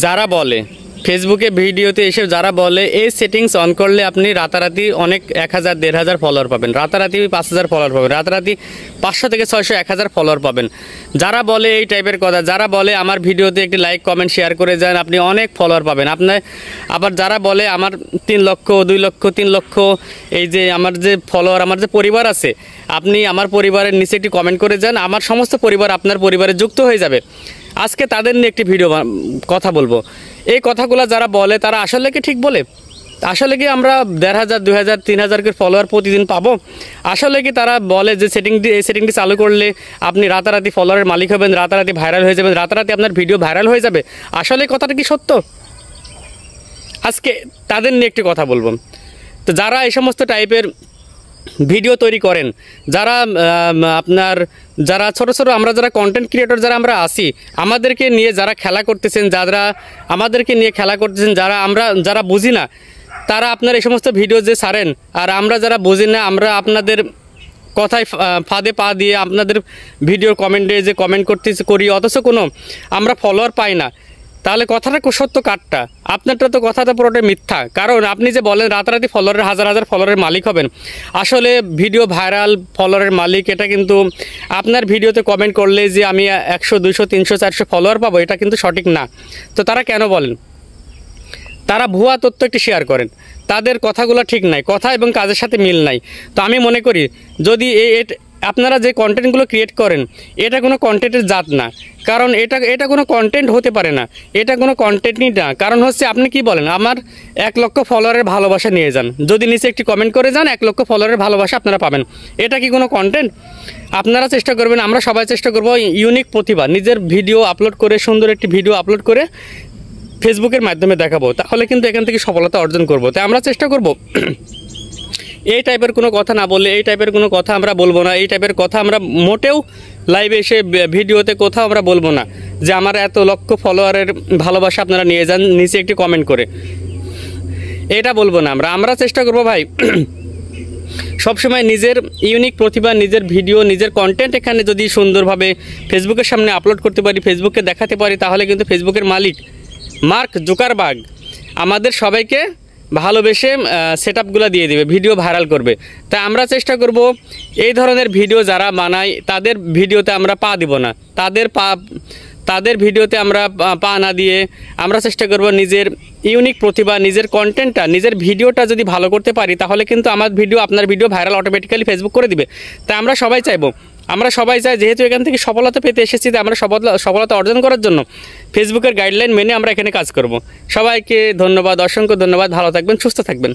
যারা বলে ফেসবুকে ভিডিওতে এসে যারা বলে এই সেটিংস অন করলে আপনি রাতারাতি অনেক 1000 1500 ফলোয়ার পাবেন, রাতারাতি 5000 ফলোয়ার পাবেন, রাতারাতি 500 থেকে 600 1000 ফলোয়ার পাবেন, যারা বলে এই টাইপের কথা, যারা বলে আমার ভিডিওতে একটি লাইক কমেন্ট শেয়ার করে যান আপনি অনেক ফলোয়ার পাবেন আপনার, আবার যারা বলে আমার 3 লক্ষ 2 লক্ষ 3 লক্ষ এই যে আমার যে ফলোয়ার আমার যে পরিবার আছে, আপনি আমার পরিবারের নিচে একটি কমেন্ট করে যান, আমার সমস্ত পরিবার আপনার পরিবারে যুক্ত হয়ে যাবে। আজকে তাদের নিয়ে একটি ভিডিও কথা বলবো। এই কথাগুলো যারা বলে তারা আসলে কি ঠিক বলে? আসলে কি আমরা 1500 2000 3000 করে ফলোয়ার প্রতিদিন পাবো? আসলে কি তারা বলে যে এই সেটিংটি চালু করলে আপনি রাতারাতি ফলোয়ারের মালিক হবেন, রাতারাতি ভাইরাল হয়ে যাবেন, রাতারাতি আপনার ভিডিও ভাইরাল হয়ে যাবে? আসলে কথাটা কি সত্য? আজকে তাদের নিয়ে একটি কথা বলবো। তো যারা এই সমস্ত টাইপের ভিডিও তৈরি করেন, যারা আপনার যারা ছোট ছোট আমরা যারা কন্টেন্ট ক্রিয়েটর যারা আমরা আসি, আমাদেরকে নিয়ে যারা খেলা করতেছেন, যারা আমাদেরকে নিয়ে খেলা করতেছেন, যারা বুঝি না তারা আপনার এই সমস্ত ভিডিও যে ছাড়েন, আর আমরা যারা বুঝি না আমরা আপনাদের কথায় ফাঁদে পা দিয়ে আপনাদের ভিডিও কমেন্টে যে কমেন্ট করি, অথচ কোনো আমরা ফলোয়ার পাই না। তাহলে কথাটা সত্য কাটটা? আপনারটা তো কথাটা পুরোটাই মিথ্যা। কারণ আপনি যে বলেন রাতারাতি ফলোয়ারের হাজার হাজার ফলোয়ারের মালিক হবেন, আসলে ভিডিও ভাইরাল ফলোয়ারের মালিক এটা কিন্তু আপনার ভিডিওতে কমেন্ট করলে যে আমি 100 200 300 400 ফলোয়ার পাবো, এটা কিন্তু সঠিক না। তো তারা কেন বলেন? তারা ভুয়া তথ্য একটি শেয়ার করেন, তাদের কথাগুলো ঠিক নাই, কথা এবং কাজের সাথে মিল নাই। তো আমি মনে করি যদি আপনারা যে কন্টেন্টগুলো ক্রিয়েট করেন এটা কোনো কন্টেন্টের জাত না, কারণ এটা কোনো কন্টেন্ট হতে পারে না, এটা কোনো কন্টেন্টই না। কারণ হচ্ছে আপনি কি বলেন আমার 1 লক্ষ ফলোয়ারের ভালোবাসা নিয়ে যান, যদি নিচে একটি কমেন্ট করে যান 1 লক্ষ ফলোয়ারের ভালোবাসা আপনারা পাবেন, এটা কি কোনো কন্টেন্ট? আপনারা চেষ্টা করবেন, আমরা সবাই চেষ্টা করব ইউনিক প্রতিভা নিজের ভিডিও আপলোড করে, সুন্দর একটি ভিডিও আপলোড করে ফেসবুকের মাধ্যমে দেখাবো, তাহলে কিন্তু এখান থেকে সফলতা অর্জন করব। তাই আমরা চেষ্টা করব এই টাইপের কোনো কথা না বলে, এই টাইপের কোনো কথা আমরা বলবো না, এই টাইপের কথা আমরা মোটেও লাইভে এসে ভিডিওতে কোথাও আমরা বলবো না যে আমার এত লক্ষ ফলোয়ারের ভালোবাসা আপনারা নিয়ে যান নিচে একটি কমেন্ট করে, এটা বলবো না। আমরা চেষ্টা করব ভাই সবসময় নিজের ইউনিক প্রতিভা, নিজের ভিডিও, নিজের কন্টেন্ট এখানে যদি সুন্দরভাবে ফেসবুকের সামনে আপলোড করতে পারি, ফেসবুককে দেখাতে পারি, তাহলে কিন্তু ফেসবুকের মালিক মার্ক জুকারবার্গ আমাদের সবাইকে ভালোবেসে সেটআপগুলো দিয়ে দেবে, ভিডিও ভাইরাল করবে। তাই আমরা চেষ্টা করব এই ধরনের ভিডিও যারা বানায় তাদের ভিডিওতে আমরা পা দিব না, তাদের ভিডিওতে আমরা পা না দিয়ে আমরা চেষ্টা করব নিজের ইউনিক প্রতিভা, নিজের কন্টেন্টটা, নিজের ভিডিওটা যদি ভালো করতে পারি, তাহলে কিন্তু আমার ভিডিও আপনার ভিডিও ভাইরাল অটোমেটিক্যালি ফেসবুক করে দিবে। তাই আমরা সবাই চাই যেহেতু এখান থেকে সফলতা পেতে এসেছি, তাই আমরা সফলতা অর্জন করার জন্য ফেসবুকের গাইডলাইন মেনে আমরা এখানে কাজ করব। সবাইকে ধন্যবাদ, অসংখ্য ধন্যবাদ, ভালো থাকবেন, সুস্থ থাকবেন।